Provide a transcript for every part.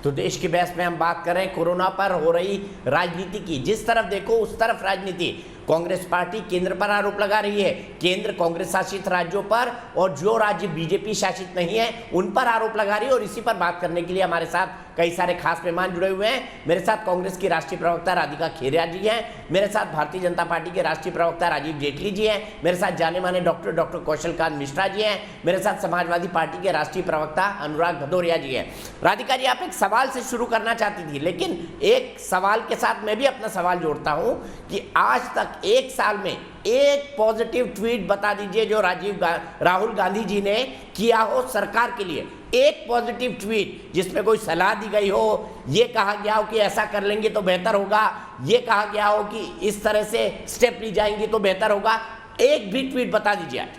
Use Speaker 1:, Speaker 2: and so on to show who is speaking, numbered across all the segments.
Speaker 1: तो देश की बहस में हम बात कर रहे हैं कोरोना पर हो रही राजनीति की। जिस तरफ देखो उस तरफ राजनीति। कांग्रेस पार्टी केंद्र पर आरोप लगा रही है, केंद्र कांग्रेस शासित राज्यों पर, और जो राज्य बीजेपी शासित नहीं है उन पर आरोप लगा रही है। और इसी पर बात करने के लिए हमारे साथ कई सारे खास मेहमान जुड़े हुए हैं। मेरे साथ कांग्रेस की राष्ट्रीय प्रवक्ता राधिका खेरिया जी हैं, मेरे साथ भारतीय जनता पार्टी के राष्ट्रीय प्रवक्ता राजीव जेटली जी हैं, मेरे साथ जाने माने डॉक्टर कौशल कांत मिश्रा जी हैं, मेरे साथ समाजवादी पार्टी के राष्ट्रीय प्रवक्ता अनुराग भदौरिया जी हैं। राधिका जी, आप एक सवाल से शुरू करना चाहती थी, लेकिन एक सवाल के साथ मैं भी अपना सवाल जोड़ता हूं कि आज तक एक साल में एक पॉजिटिव ट्वीट बता दीजिए जो राहुल गांधी जी ने किया हो सरकार के लिए। एक पॉजिटिव ट्वीट जिसमें कोई सलाह दी गई हो, ये कहा गया हो कि ऐसा कर लेंगे तो बेहतर होगा, ये कहा गया हो कि इस तरह से स्टेप ली जाएंगी तो बेहतर होगा, एक भी ट्वीट बता दीजिए आज।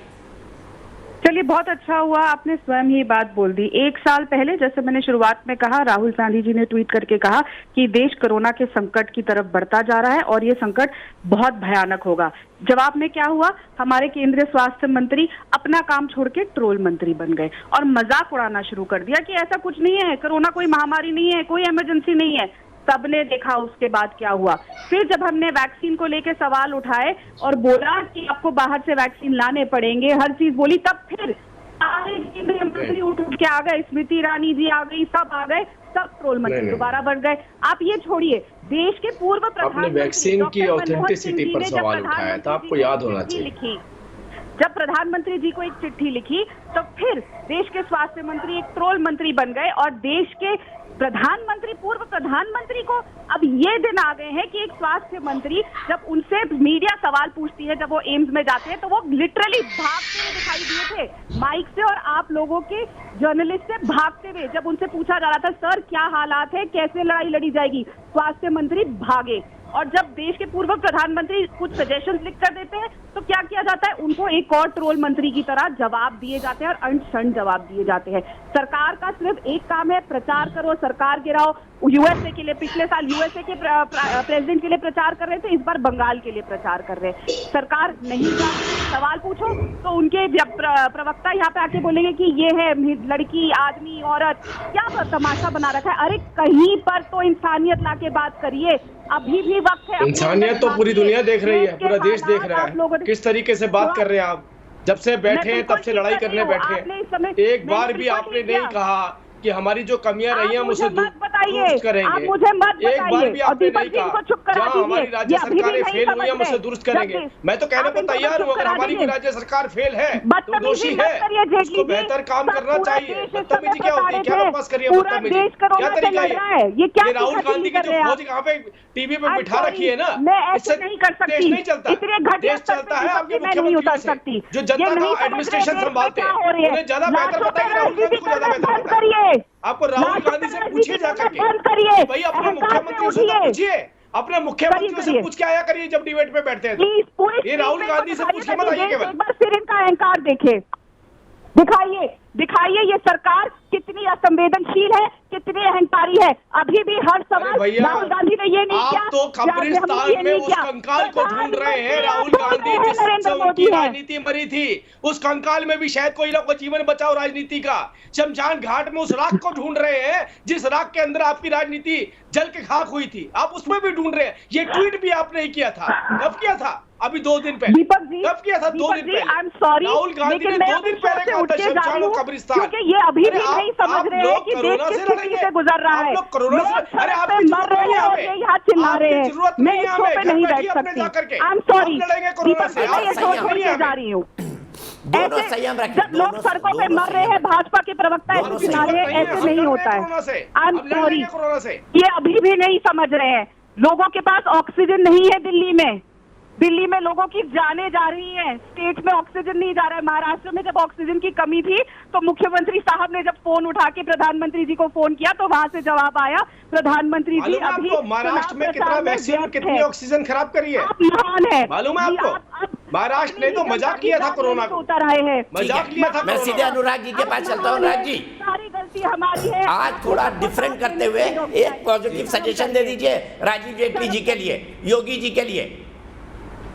Speaker 2: चलिए, बहुत अच्छा हुआ आपने स्वयं ही बात बोल दी। एक साल पहले, जैसे मैंने शुरुआत में कहा, राहुल गांधी जी ने ट्वीट करके कहा कि देश कोरोना के संकट की तरफ बढ़ता जा रहा है और ये संकट बहुत भयानक होगा। जवाब में क्या हुआ? हमारे केंद्रीय स्वास्थ्य मंत्री अपना काम छोड़ के ट्रोल मंत्री बन गए और मजाक उड़ाना शुरू कर दिया कि ऐसा कुछ नहीं है, कोरोना कोई महामारी नहीं है, कोई इमरजेंसी नहीं है। सबने देखा उसके बाद क्या हुआ। फिर जब हमने वैक्सीन को लेके सवाल उठाए और बोला कि आपको बाहर से वैक्सीन लाने पड़ेंगे, हर चीज बोली, तब फिर सारे केंद्रीय मंत्री उठ के आ गए, स्मृति ईरानी जी आ गई, सब आ गए, सब ट्रोल मंत्री दोबारा बढ़ गए। आप ये छोड़िए, देश के पूर्व प्रधानमंत्री
Speaker 3: वैक्सीन की ऑथेंटिसिटी पर सवाल उठाया था, आपको याद होना चाहिए।
Speaker 2: जब प्रधानमंत्री जी को एक चिट्ठी लिखी तो फिर देश के स्वास्थ्य मंत्री एक ट्रोल मंत्री बन गए और देश के प्रधानमंत्री, पूर्व प्रधानमंत्री को अब ये दिन आ गए हैं कि एक स्वास्थ्य मंत्री, जब उनसे मीडिया सवाल पूछती है, जब वो एम्स में जाते हैं, तो वो लिटरली भागते हुए दिखाई दिए थे माइक से और आप लोगों के जर्नलिस्ट से भागते हुए। जब उनसे पूछा जा रहा था सर क्या हालात है, कैसे लड़ाई लड़ी जाएगी, स्वास्थ्य मंत्री भागे। और जब देश के पूर्व प्रधानमंत्री कुछ सजेशंस लिख कर देते हैं तो क्या किया जाता है, उनको एक और ट्रोल मंत्री की तरह जवाब दिए जाते हैं और अनशन जवाब दिए जाते हैं। सरकार का सिर्फ एक काम है, प्रचार करो, सरकार गिराओ। यूएसए के लिए, पिछले साल यूएसए के प्रेसिडेंट के लिए प्रचार कर रहे थे, इस बार बंगाल के लिए प्रचार कर रहे हैं। सरकार नहीं जानती, सवाल पूछो तो उनके प्रवक्ता यहाँ पे आके बोलेंगे कि ये है लड़की, आदमी, औरत, क्या तमाशा बना रखा है। अरे कहीं पर तो इंसानियत ला के बात करिए, अभी भी वक्त है।
Speaker 3: इंसानियत तो पूरी दुनिया देख रही है, पूरा देश देख रहा है किस तरीके से बात कर रहे हैं आप। जब से बैठे हैं तब से लड़ाई करने बैठे हैं, एक बार भी आपने नहीं कहा कि हमारी जो कमियां रही हैं उसे दूर करेंगे। एक बार भी आपने नहीं कहा जहां हमारी राज्य सरकारें फेल हुई हैं उसे दुरुस्त करेंगे। मैं तो कहने को तैयार हूं, अगर हमारी कोई राज्य सरकार फेल है तो दोषी है, उसको बेहतर काम करना चाहिए। बदतमीजी क्या होती है, क्या बकवास करिए, बदतमीजी क्या तरीका है ये? राहुल गांधी की जो फौज यहाँ पे टीवी पे बिठा रखी है ना, इससे देश नहीं चलता। देश चलता है आपके मुख्यमंत्रियों से, जो जनता का एडमिनिस्ट्रेशन संभालते हैं, उन्हें ज्यादा बेहतर पता है कि राहुल गांधी को ज्यादा बेहतर पता है। आपको राहुल गांधी से पूछिए जाकर के, भाई अपने मुख्यमंत्रियों से पूछिए, अपने मुख्यमंत्रियों से पूछ के आया करिए जब डिबेट में बैठते हैं तो। ये राहुल गांधी से पूछ के मत आइए केवल।
Speaker 2: एक बार फिर इनका अहंकार देखे, दिखाइए ये सरकार कितनी असंवेदनशील है, कितनी अहंकारी है। अभी भी हर सवाल राहुल गांधी ने ये नहीं किया।
Speaker 3: आप तो कब्रिस्तान में उस कंकाल को ढूंढ रहे हैं, राहुल गांधी जिससे उनकी राजनीति मरी थी, उस कंकाल में भी शायद कोई ना कोई जीवन बचाओ राजनीति का। शमशान घाट में उस राख को ढूंढ रहे हैं जिस राख के अंदर आपकी राजनीति जल के खाक हुई थी, आप उसमें भी ढूंढ रहे हैं। ये ट्वीट भी आपने ही किया था, कब किया था? अभी 2 दिन पहले। कब किया था? 2 दिन पहले। राहुल गांधी ने 2 दिन पहले कहा था शमशान और कब्रिस्तान।
Speaker 2: क्योंकि ये अभी भी नहीं समझ रहे हैं कि देश किस स्थिति से गुजर रहा है।
Speaker 3: कोरोना से, अरे आप
Speaker 2: मर रहे हैं और ये यहाँ चिल्ला रहे हैं। मैं इस शो पे नहीं बैठ सकती। I am sorry, Deepak ji, मैं ये शो छोड़ के जा रही हूँ।
Speaker 1: दोनों संयम रखें।
Speaker 2: जब लोग सड़कों पे मर रहे हैं, भाजपा के प्रवक्ता ऐसे चिल्ला रहे हैं, ऐसे नहीं होता है। आई एम सॉरी, ये अभी भी नहीं समझ रहे हैं। लोगों के पास ऑक्सीजन नहीं है दिल्ली में लोगों की जाने जा रही हैं, स्टेट में ऑक्सीजन नहीं जा रहा है। महाराष्ट्र में जब ऑक्सीजन की कमी थी तो मुख्यमंत्री साहब ने जब फोन उठा के प्रधानमंत्री जी को फोन किया तो वहां से जवाब आया, प्रधानमंत्री जी अभी
Speaker 3: महाराष्ट्र में कितना वैक्सीन, कितनी ऑक्सीजन खराब करी है,
Speaker 2: महान है,
Speaker 3: मालूम है आपको? महाराष्ट्र ने तो मजाक किया था कोरोना को,
Speaker 2: उतर आए हैं,
Speaker 3: मजाक किया था।
Speaker 1: मैं सीधे अनुराग जी के पास चलता हूँ। अनुराग जी,
Speaker 2: सारी गलती हमारी है।
Speaker 1: आज थोड़ा डिफरेंट करते हुए एक पॉजिटिव सजेशन दे दीजिए राजीव जेटली जी के लिए, योगी जी के लिए।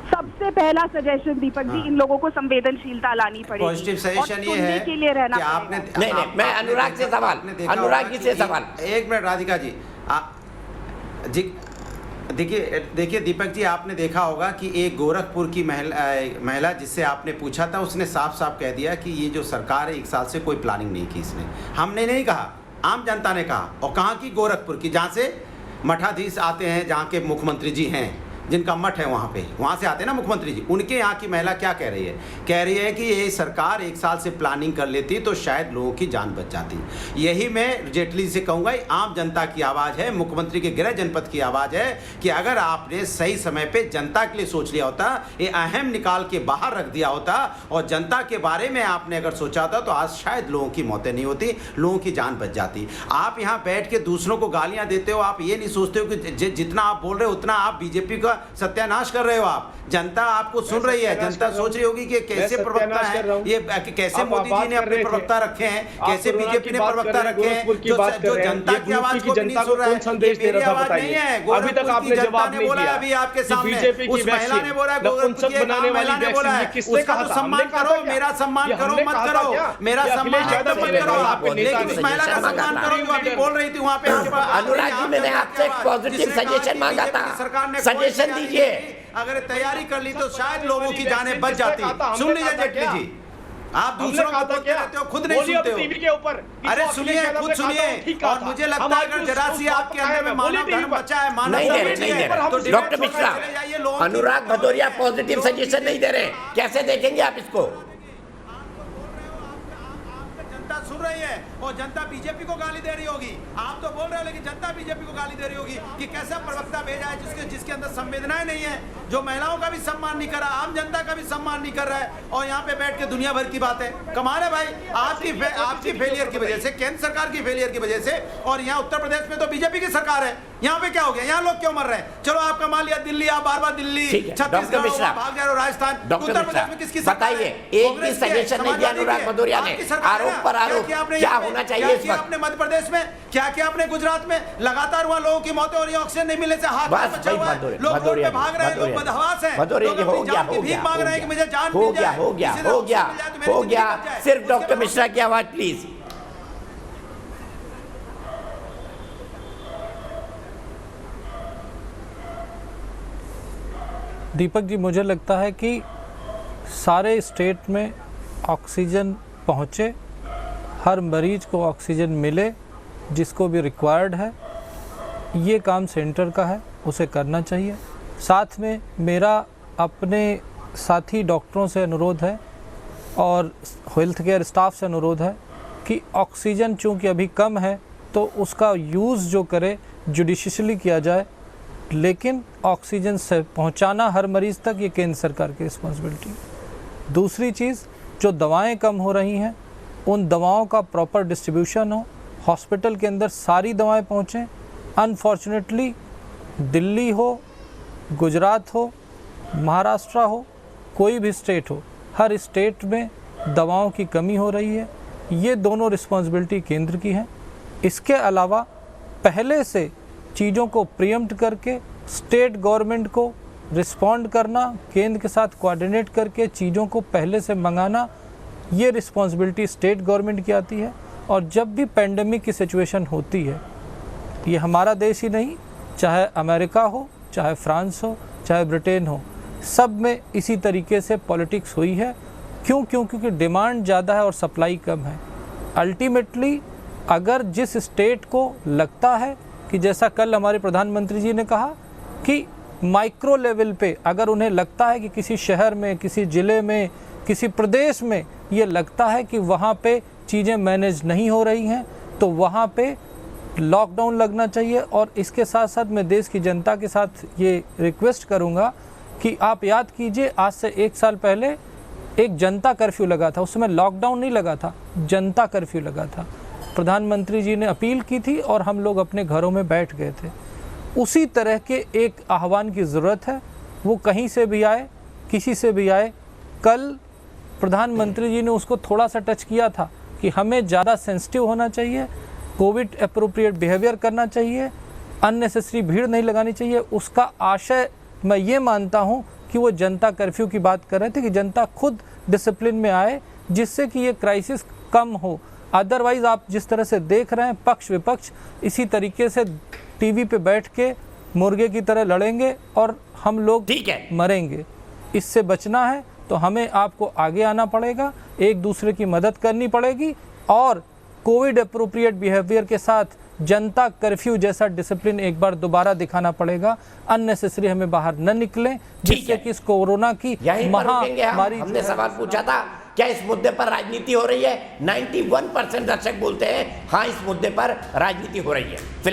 Speaker 2: सबसे सबसे पहला सजेशन दीपक जी, इन लोगों को संवेदनशीलता लानी पड़ेगी।
Speaker 4: पॉजिटिव सजेशन ये है
Speaker 2: के लिए रहना
Speaker 4: कि आपने
Speaker 1: नहीं, मैं अनुराग से सवाल, अनुराग जी से सवाल।
Speaker 4: एक मिनट राधिका जी, देखिए दीपक जी, आपने देखा होगा कि एक गोरखपुर की महिला जिससे आपने पूछा था, उसने साफ साफ कह दिया कि ये जो सरकार है 1 साल से कोई प्लानिंग नहीं की इसने। हमने नहीं कहा, आम जनता ने कहा। और कहाँ की? गोरखपुर की, जहाँ से मठाधीश आते हैं, जहाँ के मुख्यमंत्री जी हैं, जिनका मठ है वहाँ पे, वहाँ से आते हैं ना मुख्यमंत्री जी। उनके यहाँ की महिला क्या कह रही है? कह रही है कि ये सरकार 1 साल से प्लानिंग कर लेती तो शायद लोगों की जान बच जाती। यही मैं जेटली से कहूँगा, आम जनता की आवाज़ है, मुख्यमंत्री के गृह जनपद की आवाज़ है कि अगर आपने सही समय पर जनता के लिए सोच लिया होता, ये अहम निकाल के बाहर रख दिया होता और जनता के बारे में आपने अगर सोचा होता, तो आज शायद लोगों की मौतें नहीं होती, लोगों की जान बच जाती। आप यहाँ बैठ के दूसरों को गालियाँ देते हो, आप ये नहीं सोचते हो कि जितना आप बोल रहे हो उतना आप बीजेपी का सत्यानाश कर रहे हो। आप, जनता आपको सुन रही है, जनता सोच रही होगी कि कैसे प्रवक्ता है ये, कैसे मोदी जी ने अपने प्रवक्ता रखे हैं, कैसे बीजेपी ने प्रवक्ता रखे हैं, जो जनता की आवाज को नहीं सुन रहा है। मेरी आवाज नहीं है,
Speaker 3: अभी तक आपने जवाब नहीं दिया।
Speaker 4: अभी आपके सामने उस महिला ने बोला, महिला ने बोला है, उसका तो सम्मान करो, मेरा सम्मान करो मत करो, मेरा सम्मान एकदम मत करो आप, लेकिन उस महिला का सम्मान करो जो अभी बोल रही थी वहाँ पे।
Speaker 1: अनुराग जी, मैंने आपसे एक पॉजिटिव सजेशन मांगा था, सजेशन दीजिए।
Speaker 4: अगर तैयारी कर ली तो शायद लोगों की जानें बच जाती। सुन लीजिए जेटली जी, आप दूसरों को बोलते रहते हो, खुद नहीं सुनते हो।
Speaker 3: टीवी के ऊपर
Speaker 4: अरे सुनिए, खुद सुनिए। और मुझे लगता है अगर जरा सी आपके अंदर में मानव धर्म बचा है, मानव
Speaker 1: नहीं दे रहे डॉक्टर मिश्रा, अनुराग भदौरिया पॉजिटिव सजेशन नहीं दे रहे, कैसे देखेंगे आप इसको?
Speaker 4: जनता सुन रही है और जनता बीजेपी को गाली दे रही होगी। आप तो बोल रहे हो, लेकिन जनता बीजेपी को गाली दे रही होगी कि कैसा प्रवक्ता भेजा है जिसके अंदर संवेदनाएं नहीं है, जो महिलाओं का भी सम्मान नहीं कर रहा, आम जनता का भी सम्मान नहीं कर रहा है, और यहाँ पे बैठ के दुनिया भर की बात है। कमाल है भाई, आपकी फेलियर की वजह से, केंद्र सरकार की फेलियर की वजह से। और यहाँ उत्तर प्रदेश में तो बीजेपी की सरकार है, यहाँ पे क्या हो गया? यहाँ लोग क्यों मर रहे हैं? चलो आप कमा लिया दिल्ली, आप बार बार दिल्ली, छत्तीसगढ़ भाग जा रहे हो, राजस्थान, उत्तर प्रदेश में किसकी
Speaker 1: बताइए? एक भी सजेशन नहीं दिया अनुराग भदौरिया ने। आरोप पर आरोप, क्या होना चाहिए इस वक्त?
Speaker 4: आपने मध्य प्रदेश में क्या किया? आपने गुजरात में लगातार वहाँ लोगों की मौतें हो रही है, ऑक्सीजन नहीं मिलने से हाथ बचा हुआ है, लोग रोड पे भाग रहे हैं, लोग बदहवास हैं, लोग अपनी भीख मांग रहे हैं कि मुझे जान मिल जाए।
Speaker 1: हो गया। सिर्फ डॉक्टर मिश्रा की आवाज प्लीज।
Speaker 5: दीपक जी, मुझे लगता है कि सारे स्टेट में ऑक्सीजन पहुँचे, हर मरीज को ऑक्सीजन मिले जिसको भी रिक्वायर्ड है। ये काम सेंटर का है, उसे करना चाहिए। साथ में मेरा अपने साथी डॉक्टरों से अनुरोध है और हेल्थ केयर स्टाफ से अनुरोध है कि ऑक्सीजन चूँकि अभी कम है तो उसका यूज़ जो करे जुडिशियसली किया जाए, लेकिन ऑक्सीजन से पहुंचाना हर मरीज़ तक ये केंद्र सरकार की रिस्पॉन्सिबिलिटी है। दूसरी चीज़, जो दवाएं कम हो रही हैं उन दवाओं का प्रॉपर डिस्ट्रीब्यूशन हो, हॉस्पिटल के अंदर सारी दवाएं पहुंचें। अनफॉर्चुनेटली दिल्ली हो, गुजरात हो, महाराष्ट्र हो, कोई भी स्टेट हो, हर स्टेट में दवाओं की कमी हो रही है। ये दोनों रिस्पॉन्सिबिलिटी केंद्र की है। इसके अलावा पहले से चीज़ों को प्रीएम्प्ट करके स्टेट गवर्नमेंट को रिस्पॉन्ड करना, केंद्र के साथ कोऑर्डिनेट करके चीज़ों को पहले से मंगाना, ये रिस्पॉन्सिबिलिटी स्टेट गवर्नमेंट की आती है। और जब भी पेंडेमिक की सिचुएशन होती है, ये हमारा देश ही नहीं, चाहे अमेरिका हो, चाहे फ्रांस हो, चाहे ब्रिटेन हो, सब में इसी तरीके से पॉलिटिक्स हुई है। क्योंकि डिमांड ज़्यादा है और सप्लाई कम है। अल्टीमेटली अगर जिस स्टेट को लगता है कि जैसा कल हमारे प्रधानमंत्री जी ने कहा कि माइक्रो लेवल पे अगर उन्हें लगता है कि किसी शहर में, किसी ज़िले में, किसी प्रदेश में ये लगता है कि वहाँ पे चीज़ें मैनेज नहीं हो रही हैं, तो वहाँ पे लॉकडाउन लगना चाहिए। और इसके साथ साथ मैं देश की जनता के साथ ये रिक्वेस्ट करूँगा कि आप याद कीजिए, आज से 1 साल पहले एक जनता कर्फ्यू लगा था, उस समय लॉकडाउन नहीं लगा था, जनता कर्फ्यू लगा था। प्रधानमंत्री जी ने अपील की थी और हम लोग अपने घरों में बैठ गए थे। उसी तरह के एक आह्वान की ज़रूरत है, वो कहीं से भी आए, किसी से भी आए। कल प्रधानमंत्री जी ने उसको थोड़ा सा टच किया था कि हमें ज़्यादा सेंसिटिव होना चाहिए, कोविड एप्रोप्रिएट बिहेवियर करना चाहिए, अननेसेसरी भीड़ नहीं लगानी चाहिए। उसका आशय मैं ये मानता हूँ कि कि वो जनता कर्फ्यू की बात कर रहे थे कि जनता खुद डिसिप्लिन में आए जिससे कि ये क्राइसिस कम हो। अदरवाइज आप जिस तरह से देख रहे हैं पक्ष विपक्ष इसी तरीके से टीवी पे बैठ के मुर्गे की तरह लड़ेंगे और हम लोग मरेंगे। इससे बचना है तो हमें आपको आगे आना पड़ेगा, एक दूसरे की मदद करनी पड़ेगी और कोविड अप्रोप्रिएट बिहेवियर के साथ जनता कर्फ्यू जैसा डिसिप्लिन एक बार दोबारा दिखाना पड़ेगा। अननेसेसरी हमें बाहर न निकलें जिससे कि इस कोरोना की महामारी।
Speaker 1: हमने सवाल पूछा था क्या इस मुद्दे पर राजनीति हो रही है, 91% दर्शक बोलते हैं हाँ इस मुद्दे पर राजनीति हो रही है।